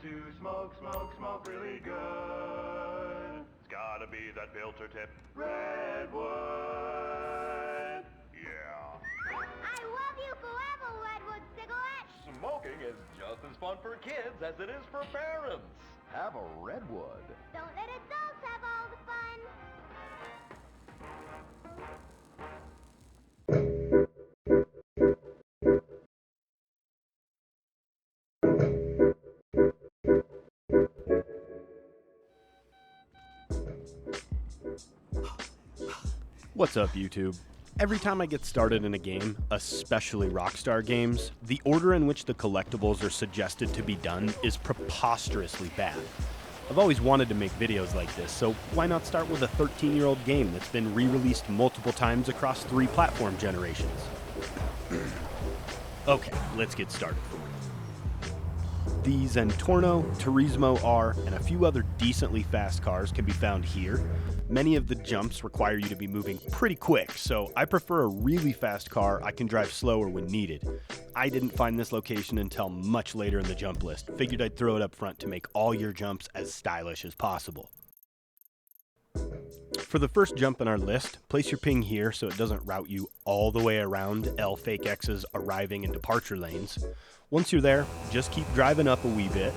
to smoke, smoke, smoke really good. It's gotta be that filter tip redwood. Yeah. I love you forever, Redwood cigarette. Smoking is just as fun for kids as it is for parents. Have a redwood. Don't let adults have all the fun. What's up, YouTube? Every time I get started in a game, especially Rockstar games, the order in which the collectibles are suggested to be done is preposterously bad. I've always wanted to make videos like this, so why not start with a 13-year-old game that's been re-released multiple times across 3 platform generations? Okay, let's get started. The Zentorno, Turismo R, and a few other decently fast cars can be found here. Many of the jumps require you to be moving pretty quick, so I prefer a really fast car I can drive slower when needed. I didn't find this location until much later in the jump list. Figured I'd throw it up front to make all your jumps as stylish as possible. For the first jump in our list, place your ping here so it doesn't route you all the way around L fake X's arriving and departure lanes. Once you're there, just keep driving up a wee bit.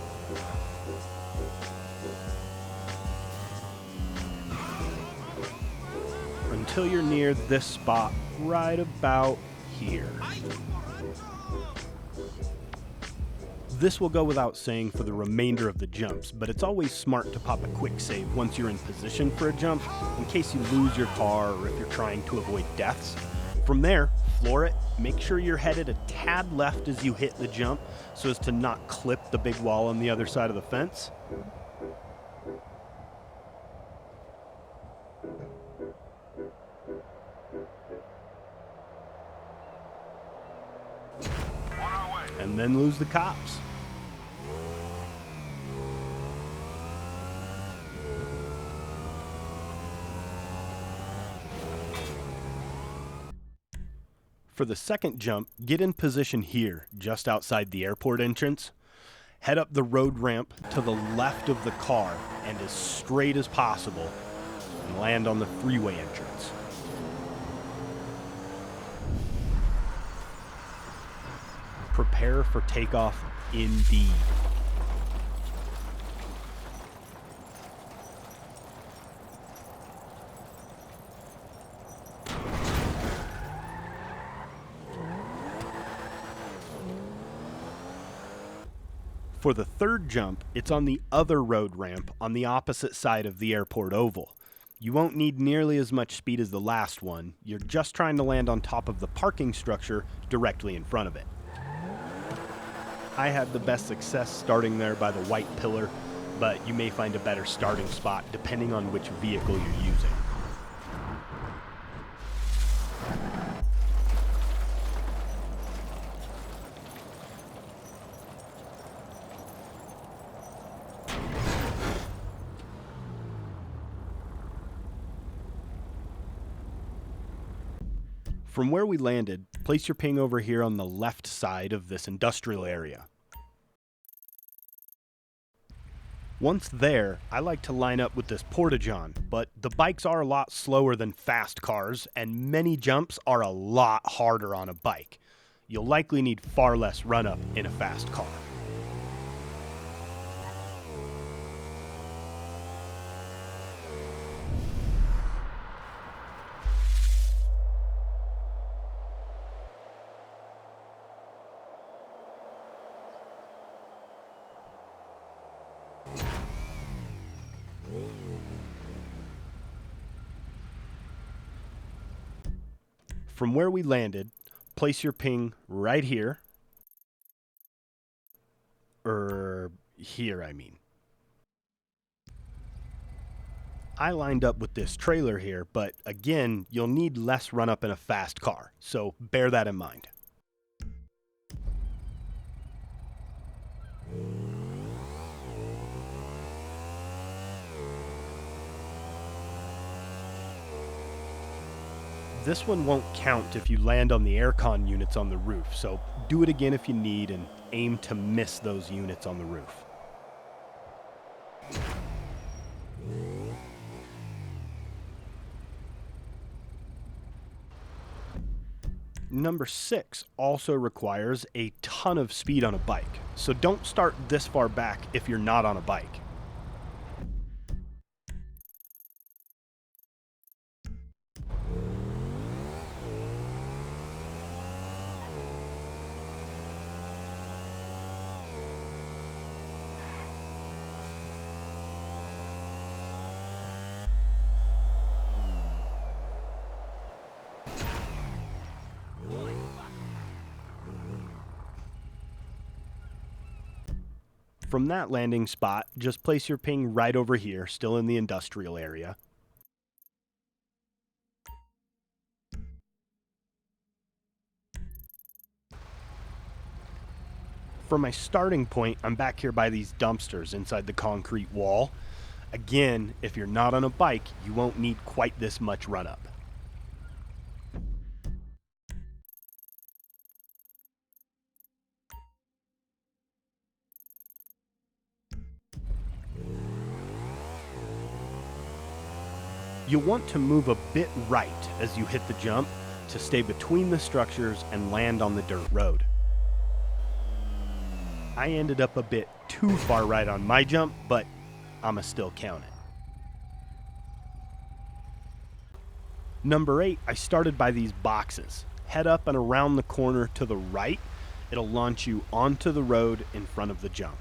Until you're near this spot right about here. This will go without saying for the remainder of the jumps, but it's always smart to pop a quick save once you're in position for a jump, in case you lose your car or if you're trying to avoid deaths. From there, floor it, make sure you're headed a tad left as you hit the jump so as to not clip the big wall on the other side of the fence. And then lose the cops. For the second jump, get in position here, just outside the airport entrance. Head up the road ramp to the left of the car and as straight as possible, and land on the freeway entrance. Prepare for takeoff indeed. For the third jump, it's on the other road ramp on the opposite side of the airport oval. You won't need nearly as much speed as the last one. You're just trying to land on top of the parking structure directly in front of it. I had the best success starting there by the white pillar, but you may find a better starting spot depending on which vehicle you're using. From where we landed, place your ping over here on the left side of this industrial area. Once there, I like to line up with this porta-john, but the bikes are a lot slower than fast cars, and many jumps are a lot harder on a bike. You'll likely need far less run-up in a fast car. From where we landed, place your ping right here. Here, I mean. I lined up with this trailer here, but again, you'll need less run-up in a fast car, so bear that in mind. This one won't count if you land on the aircon units on the roof, so do it again if you need and aim to miss those units on the roof. Number 6 also requires a ton of speed on a bike, so don't start this far back if you're not on a bike. From that landing spot, just place your ping right over here, still in the industrial area. For my starting point, I'm back here by these dumpsters inside the concrete wall. Again, if you're not on a bike, you won't need quite this much run up. You'll want to move a bit right as you hit the jump to stay between the structures and land on the dirt road. I ended up a bit too far right on my jump, but I'ma still count it. Number 8, I started by these boxes. Head up and around the corner to the right. It'll launch you onto the road in front of the jump.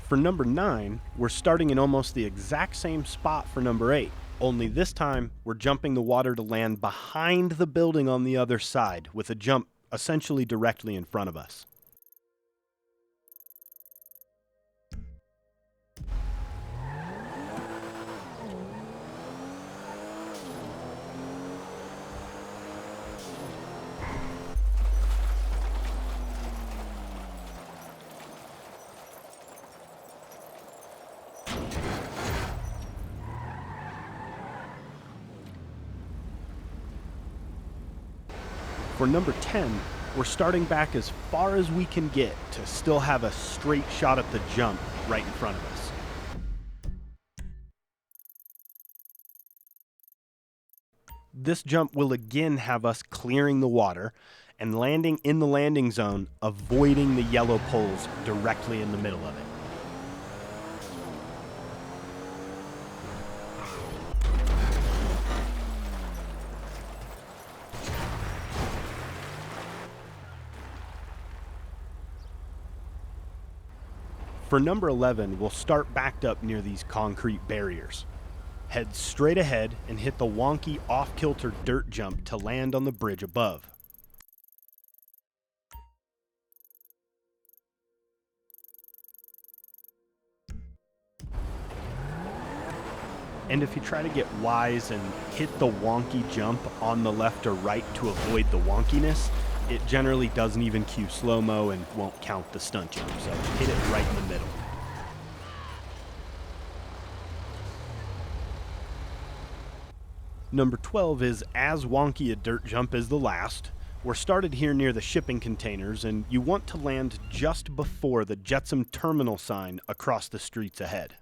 For number 9, we're starting in almost the exact same spot for number 8, only this time we're jumping the water to land behind the building on the other side, with a jump essentially directly in front of us. For number 10, we're starting back as far as we can get to still have a straight shot at the jump right in front of us. This jump will again have us clearing the water and landing in the landing zone, avoiding the yellow poles directly in the middle of it. For number 11, we'll start backed up near these concrete barriers. Head straight ahead and hit the wonky off-kilter dirt jump to land on the bridge above. And if you try to get wise and hit the wonky jump on the left or right to avoid the wonkiness, it generally doesn't even cue slow-mo and won't count the stunt jump, so hit it right in the middle. Number 12 is as wonky a dirt jump as the last. We're started here near the shipping containers, and you want to land just before the Jetsam Terminal sign across the streets ahead.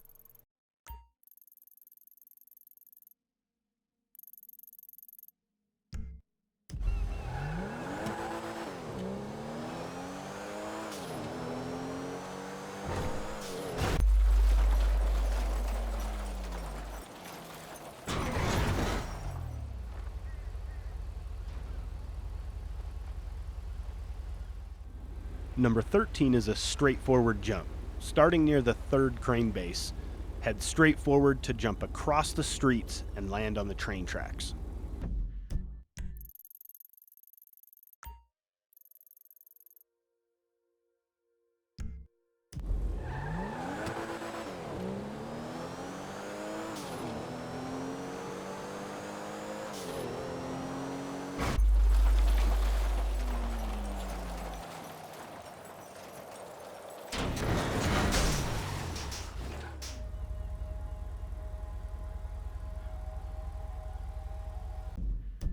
Number 13 is a straightforward jump. Starting near the third crane base, head straight forward to jump across the streets and land on the train tracks.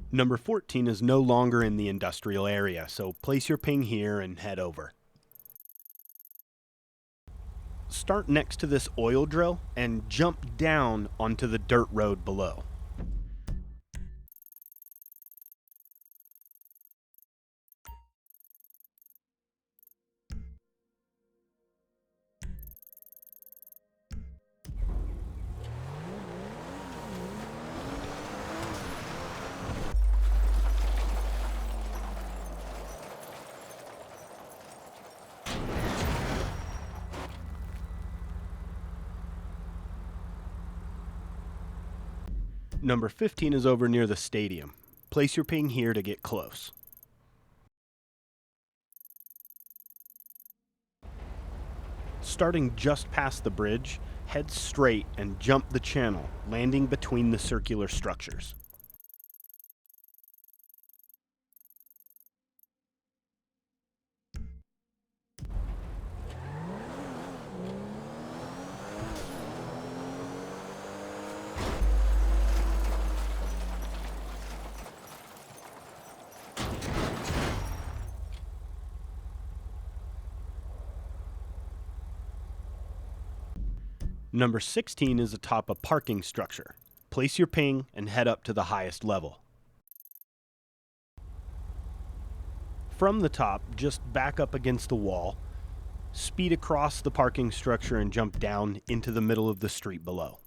Number 14 is no longer in the industrial area, so place your ping here and head over. Start next to this oil drill and jump down onto the dirt road below. Number 15 is over near the stadium. Place your ping here to get close. Starting just past the bridge, head straight and jump the channel, landing between the circular structures. Number 16 is atop a parking structure. Place your ping and head up to the highest level. From the top, just back up against the wall, speed across the parking structure and jump down into the middle of the street below.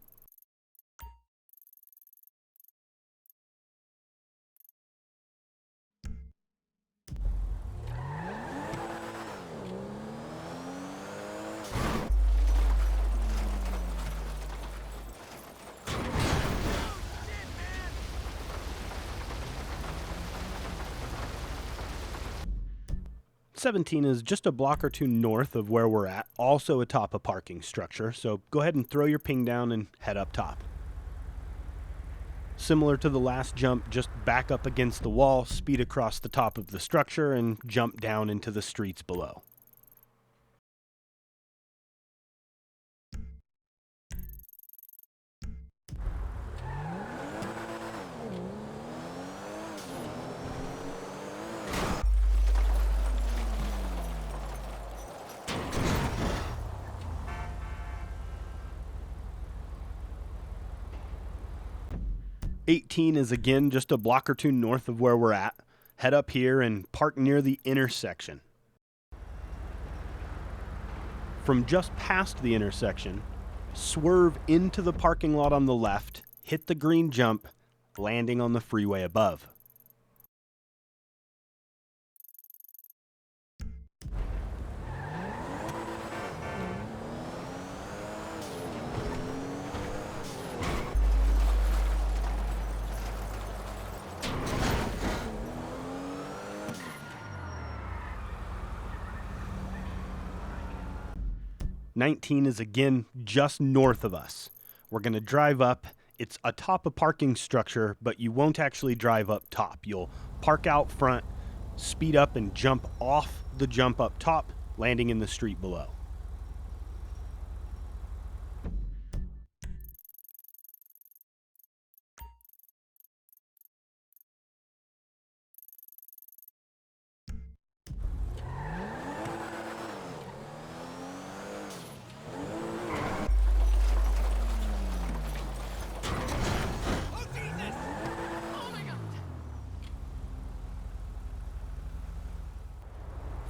'17 is just a block or two north of where we're at, also atop a parking structure, so go ahead and throw your ping down and head up top. Similar to the last jump, just back up against the wall, speed across the top of the structure, and jump down into the streets below. '18 is again just a block or two north of where we're at. Head up here and park near the intersection. From just past the intersection, swerve into the parking lot on the left, hit the green jump, landing on the freeway above. '19 is again just north of us. We're going to drive up. It's atop a parking structure, but you won't actually drive up top. You'll park out front, speed up and jump off the jump up top, landing in the street below.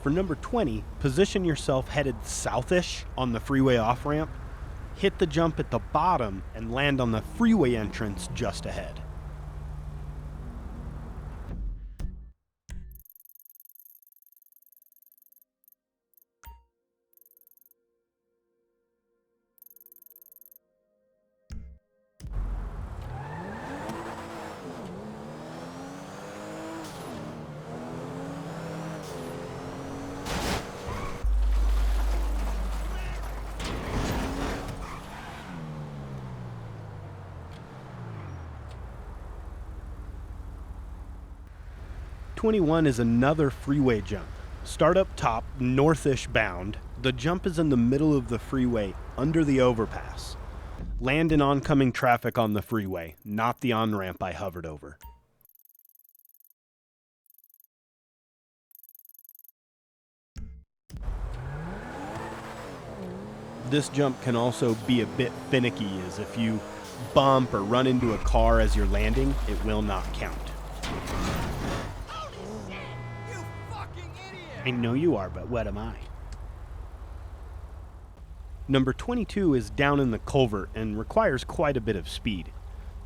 For number 20, position yourself headed southish on the freeway off-ramp, hit the jump at the bottom, and land on the freeway entrance just ahead. '21 is another freeway jump. Start up top, northish bound. The jump is in the middle of the freeway, under the overpass. Land in oncoming traffic on the freeway, not the on-ramp I hovered over. This jump can also be a bit finicky, as if you bump or run into a car as you're landing, it will not count. Holy shit! You fucking idiot! I know you are, but what am I? Number 22 is down in the culvert and requires quite a bit of speed.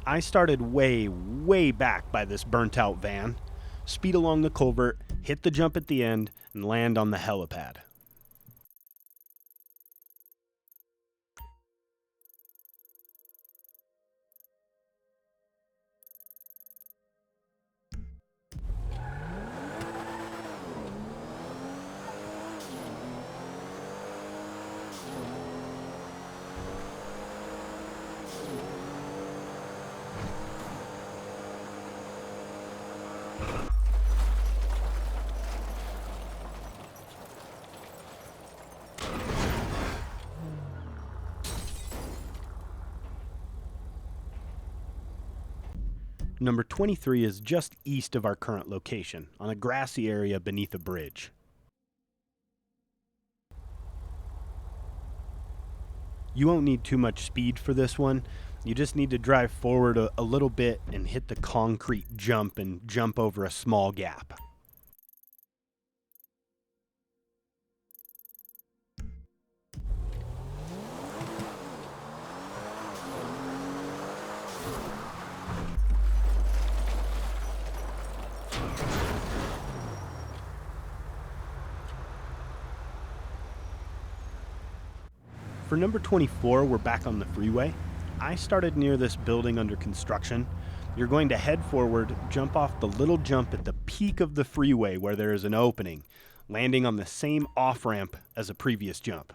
I started way back by this burnt out van, speed along the culvert, hit the jump at the end, and land on the helipad. Number 23 is just east of our current location, on a grassy area beneath a bridge. You won't need too much speed for this one. You just need to drive forward a little bit and hit the concrete jump and jump over a small gap. For number 24, we're back on the freeway. I started near this building under construction. You're going to head forward, jump off the little jump at the peak of the freeway where there is an opening, landing on the same off-ramp as a previous jump.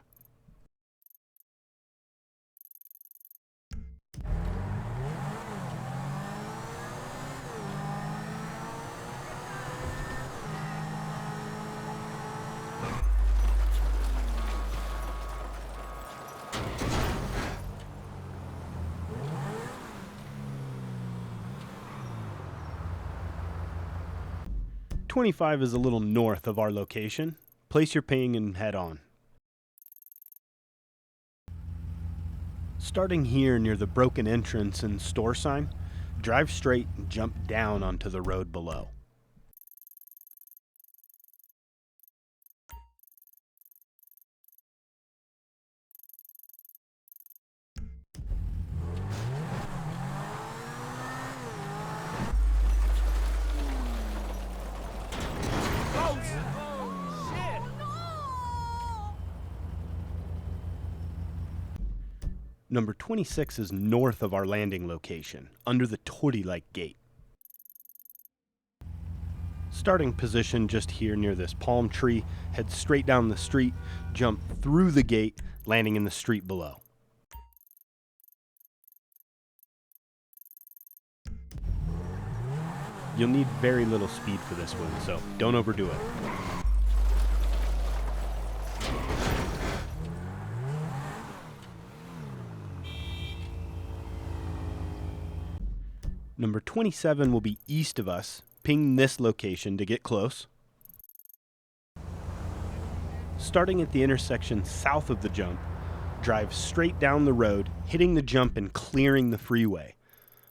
.25 is a little north of our location. Place your ping and head on. Starting here near the broken entrance and store sign, drive straight and jump down onto the road below. Number 26 is north of our landing location, under the Torty-like gate. Starting position just here near this palm tree, head straight down the street, jump through the gate, landing in the street below. You'll need very little speed for this one, so don't overdo it. Number 27 will be east of us. Ping this location to get close. Starting at the intersection south of the jump, drive straight down the road, hitting the jump and clearing the freeway.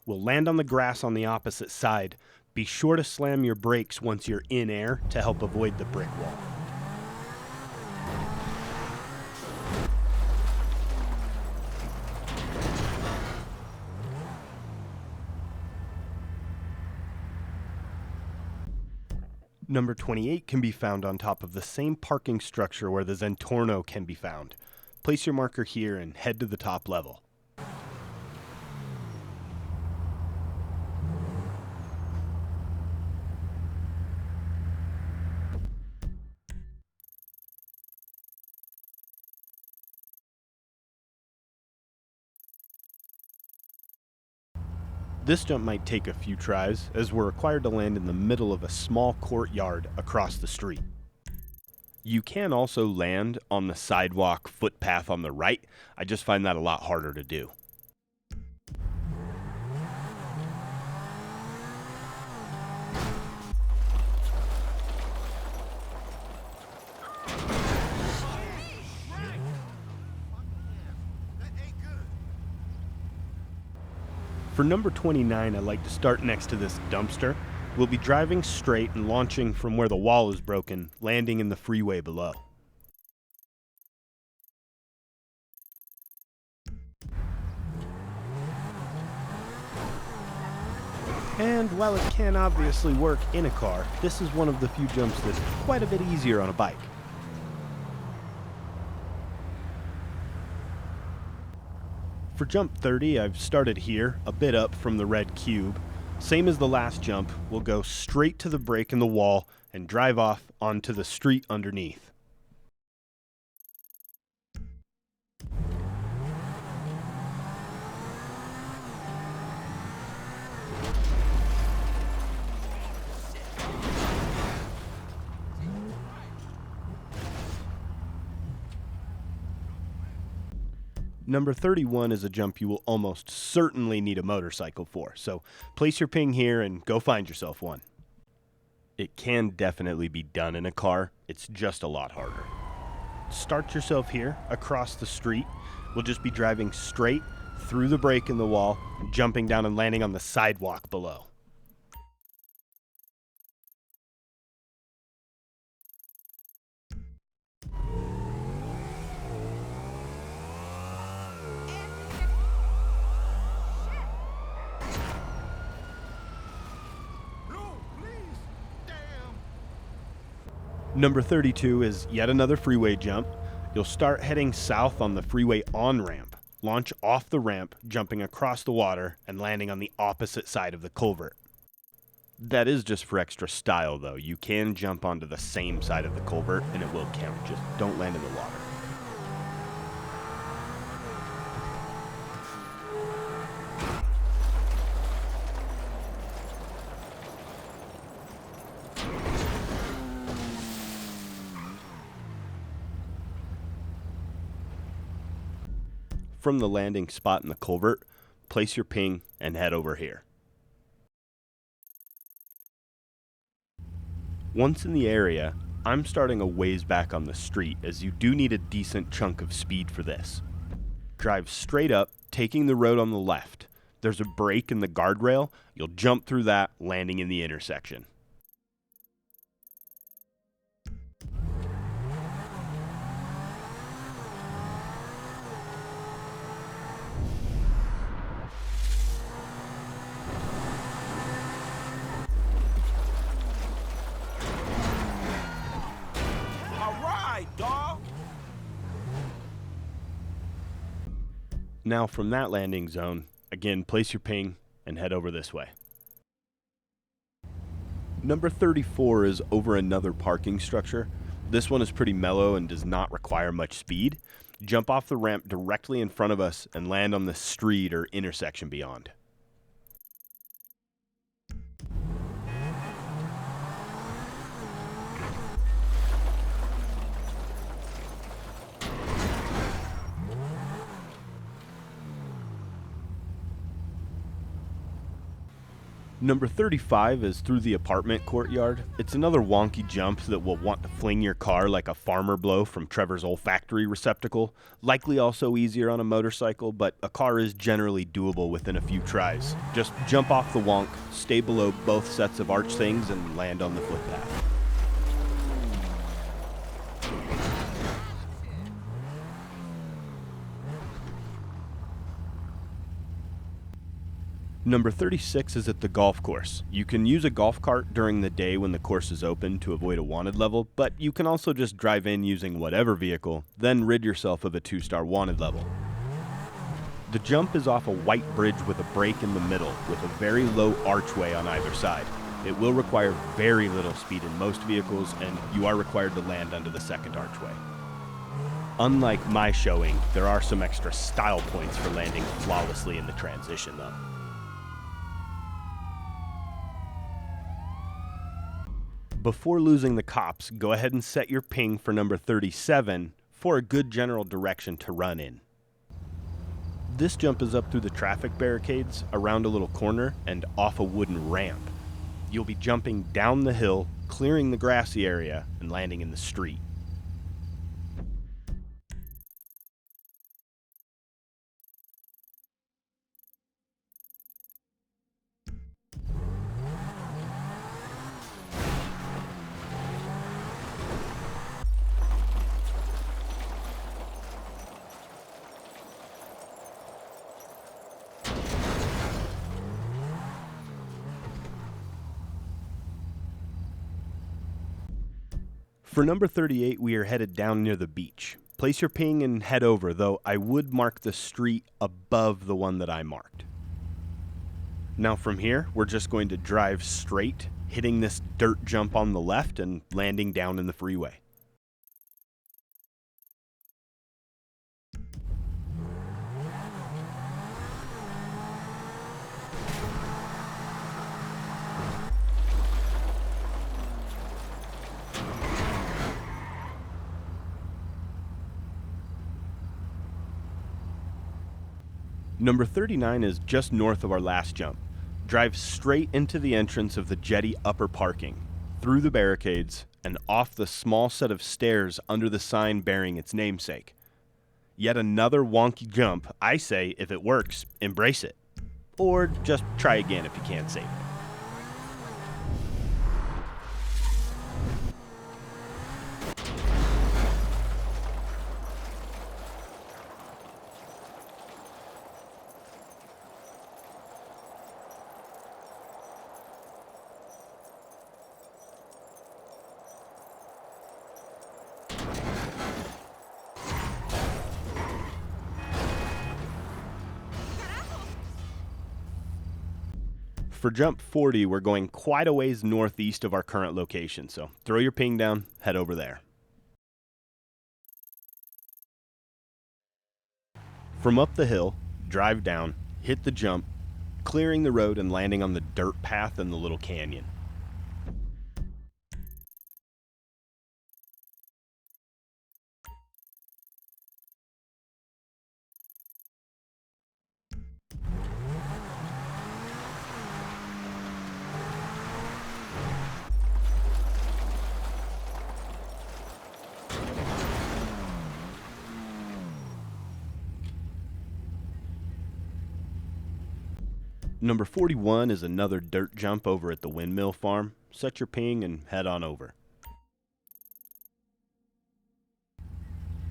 We'll land on the grass on the opposite side. Be sure to slam your brakes once you're in air to help avoid the brick wall. Number 28 can be found on top of the same parking structure where the zentorno can be found. Place your marker here and head to the top level. This jump might take a few tries, as we're required to land in the middle of a small courtyard across the street. You can also land on the sidewalk footpath on the right. I just find that a lot harder to do. For number 29, I like to start next to this dumpster. We'll be driving straight and launching from where the wall is broken, landing in the freeway below. And while it can obviously work in a car, this is one of the few jumps that's quite a bit easier on a bike. For jump 30, I've started here, a bit up from the red cube. Same as the last jump, we'll go straight to the break in the wall and drive off onto the street underneath. Number 31 is a jump you will almost certainly need a motorcycle for, so place your ping here and go find yourself one. It can definitely be done in a car, it's just a lot harder. Start yourself here, across the street. We'll just be driving straight through the break in the wall, jumping down and landing on the sidewalk below. Number 32 is yet another freeway jump. You'll start heading south on the freeway on-ramp, launch off the ramp, jumping across the water, and landing on the opposite side of the culvert. That is just for extra style, though. You can jump onto the same side of the culvert, and it will count. Just don't land in the water. From the landing spot in the culvert, place your ping and head over here. Once in the area, I'm starting a ways back on the street as you do need a decent chunk of speed for this. Drive straight up, taking the road on the left. There's a break in the guardrail. You'll jump through that, landing in the intersection. Now from that landing zone, again, place your ping and head over this way. Number 34 is over another parking structure. This one is pretty mellow and does not require much speed. Jump off the ramp directly in front of us and land on the street or intersection beyond. Number 35 is through the apartment courtyard. It's another wonky jump that will want to fling your car like a farmer blow from Trevor's olfactory receptacle. Likely also easier on a motorcycle, but a car is generally doable within a few tries. Just jump off the wonk, stay below both sets of arch things, and land on the footpath. Number 36 is at the golf course. You can use a golf cart during the day when the course is open to avoid a wanted level, but you can also just drive in using whatever vehicle, then rid yourself of a 2-star wanted level. The jump is off a white bridge with a break in the middle, with a very low archway on either side. It will require very little speed in most vehicles, and you are required to land under the second archway. Unlike my showing, there are some extra style points for landing flawlessly in the transition, though. Before losing the cops, go ahead and set your ping for number 37 for a good general direction to run in. This jump is up through the traffic barricades, around a little corner, and off a wooden ramp. You'll be jumping down the hill, clearing the grassy area, and landing in the street. For number 38, we are headed down near the beach. Place your ping and head over, though I would mark the street above the one that I marked. Now from here, we're just going to drive straight, hitting this dirt jump on the left and landing down in the freeway. Number 39 is just north of our last jump. Drive straight into the entrance of the jetty upper parking, through the barricades, and off the small set of stairs under the sign bearing its namesake. Yet another wonky jump. I say, if it works, embrace it. Or just try again if you can't save it. For jump 40, we're going quite a ways northeast of our current location, so throw your ping down, head over there. From up the hill, drive down, hit the jump, clearing the road and landing on the dirt path in the little canyon. Number 41 is another dirt jump over at the windmill farm. Set your ping and head on over.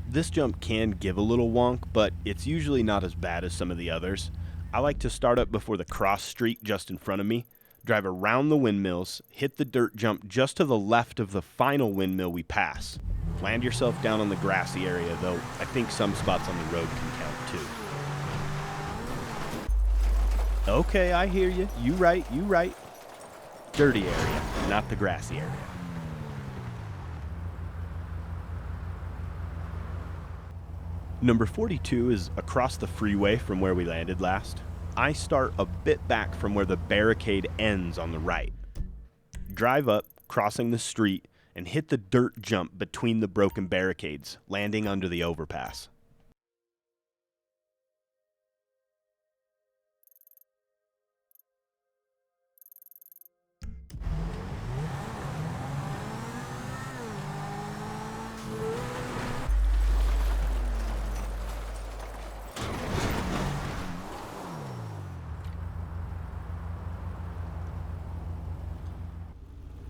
This jump can give a little wonk, but it's usually not as bad as some of the others. I like to start up before the cross street just in front of me, drive around the windmills, hit the dirt jump just to the left of the final windmill we pass. Land yourself down on the grassy area, though I think some spots on the road can count too. Okay, I hear you. You right. Dirty area, not the grassy area. Number 42 is across the freeway from where we landed last. I start a bit back from where the barricade ends on the right. Drive up, crossing the street, and hit the dirt jump between the broken barricades, landing under the overpass.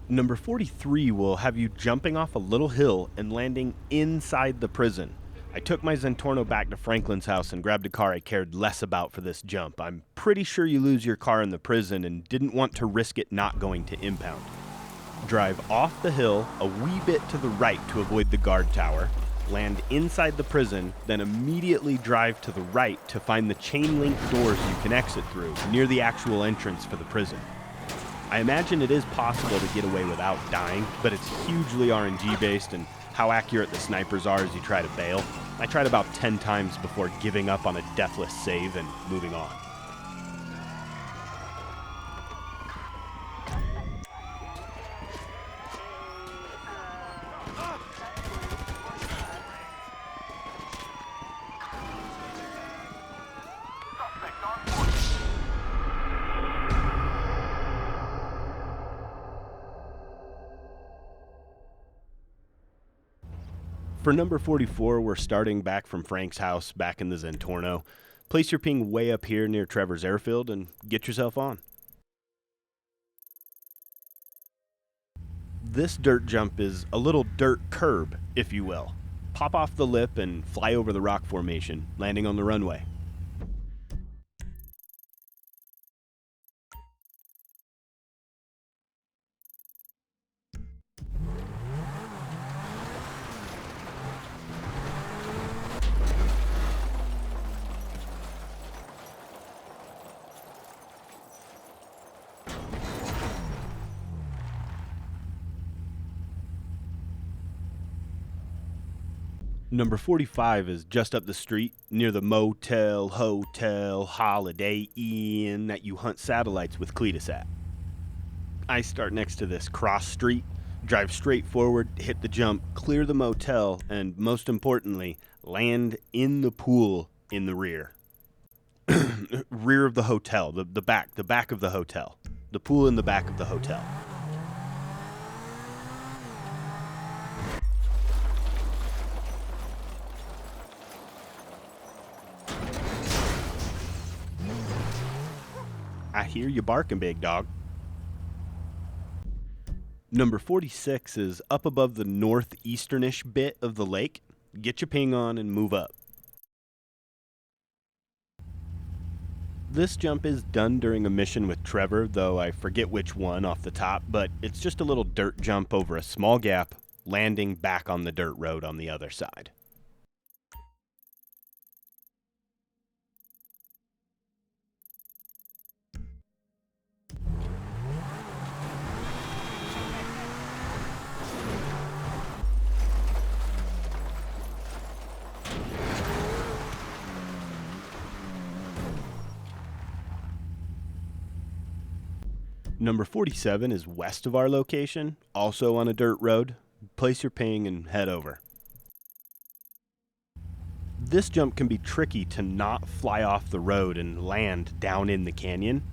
Number 43 will have you jumping off a little hill and landing inside the prison. I took my Zentorno back to Franklin's house and grabbed a car I cared less about for this jump. I'm pretty sure you lose your car in the prison and didn't want to risk it not going to impound. Drive off the hill a wee bit to the right to avoid the guard tower, land inside the prison, then immediately drive to the right to find the chain link doors you can exit through near the actual entrance for the prison. I imagine it is possible to get away without dying, but it's hugely RNG based, and how accurate the snipers are as you try to bail. I tried about 10 times before giving up on a deathless save and moving on. For number 44, we're starting back from Frank's house back in the Zentorno. Place your ping way up here near Trevor's airfield and get yourself on. This dirt jump is a little dirt curb, if you will. Pop off the lip and fly over the rock formation, landing on the runway. Number 45 is just up the street near the motel, hotel, Holiday Inn that you hunt satellites with Cletus at. I start next to this cross street, drive straight forward, hit the jump, clear the motel, and most importantly, land in the pool in the rear. Rear of the hotel, the back of the hotel. The pool in the back of the hotel. I hear you barking, big dog. Number 46 is up above the northeasternish bit of the lake. Get your ping on and move up. This jump is done during a mission with Trevor, though I forget which one off the top, but it's just a little dirt jump over a small gap, landing back on the dirt road on the other side. Number 47 is west of our location, also on a dirt road. Place your ping and head over. This jump can be tricky to not fly off the road and land down in the canyon.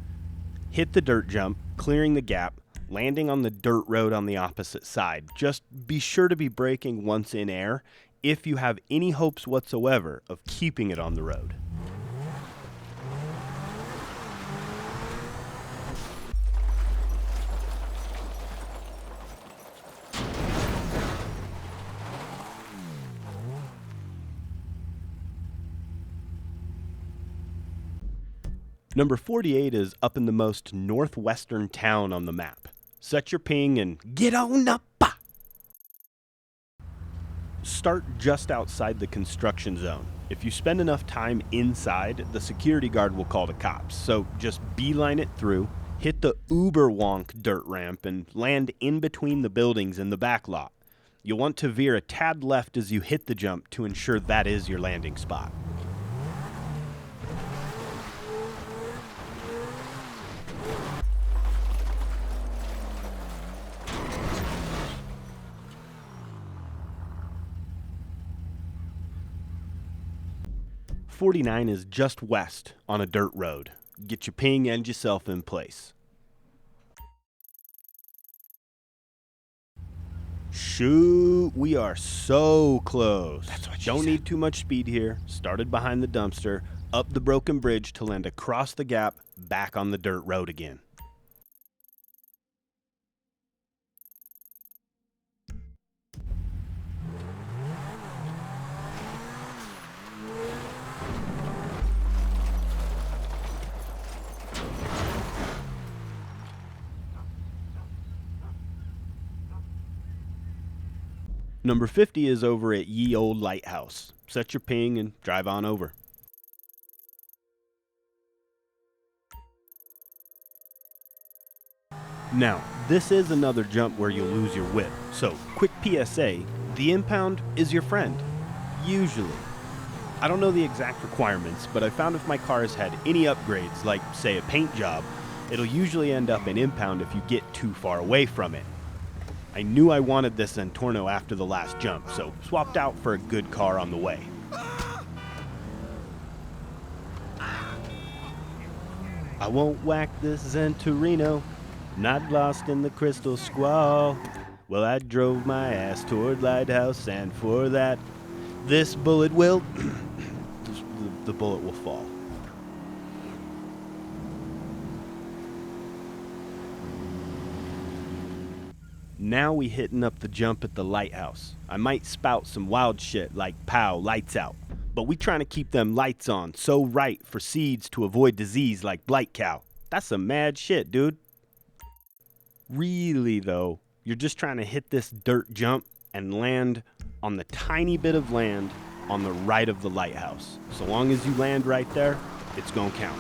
Hit the dirt jump, clearing the gap, landing on the dirt road on the opposite side. Just be sure to be braking once in air if you have any hopes whatsoever of keeping it on the road. Number 48 is up in the most northwestern town on the map. Set your ping and get on up. Start just outside the construction zone. If you spend enough time inside, the security guard will call the cops. So just beeline it through, hit the uber wonk dirt ramp, and land in between the buildings in the back lot. You'll want to veer a tad left as you hit the jump to ensure that is your landing spot. .49 is just west on a dirt road. Get your ping and yourself in place. Shoot, we are so close. Don't need too much speed here. Started behind the dumpster, up the broken bridge to land across the gap, back on the dirt road again. Number 50 is over at Ye Old Lighthouse. Set your ping and drive on over. Now, this is another jump where you'll lose your whip. So, quick PSA, the impound is your friend. Usually. I don't know the exact requirements, but I found if my car has had any upgrades, like, say, a paint job, it'll usually end up in impound if you get too far away from it. I knew I wanted this zentorno after the last jump, so swapped out for a good car on the way. I won't whack this zentorino, not lost in the crystal squall. Well, I drove my ass toward lighthouse, and for that, this bullet will... the bullet will fall. Now we hitting up the jump at the lighthouse. I might spout some wild shit like pow, lights out. But we trying to keep them lights on so right for seeds to avoid disease like blight cow. That's some mad shit, dude. Really though, you're just trying to hit this dirt jump and land on the tiny bit of land on the right of the lighthouse. So long as you land right there, it's gonna count.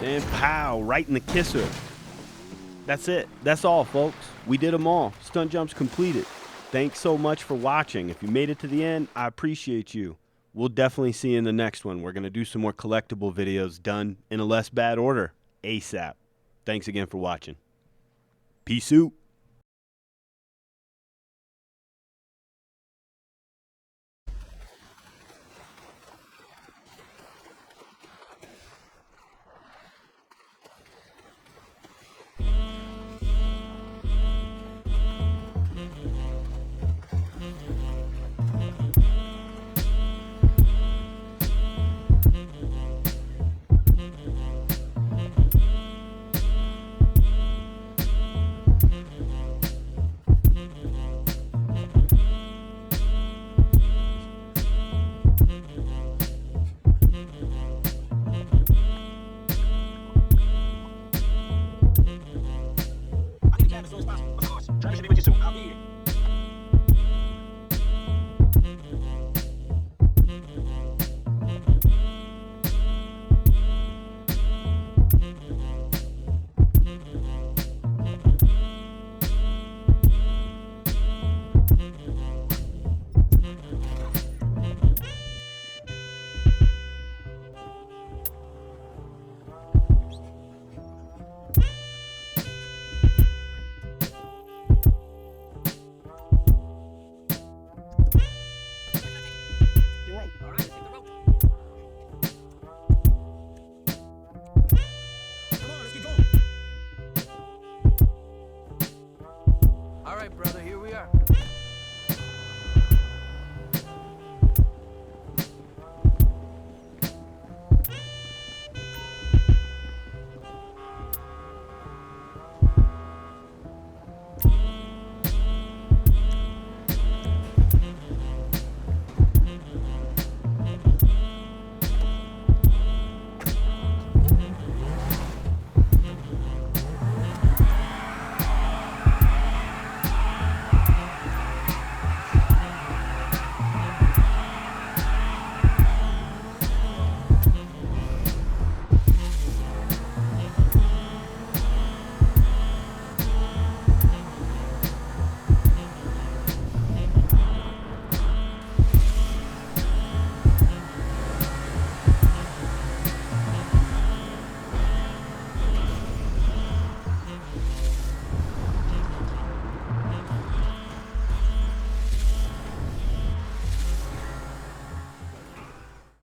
And pow, right in the kisser. That's it. That's all, folks. We did them all. Stunt Jumps completed. Thanks so much for watching. If you made it to the end, I appreciate you. We'll definitely see you in the next one. We're going to do some more collectible videos done in a less bad order, ASAP. Thanks again for watching. Peace out. All right, let's hit the road.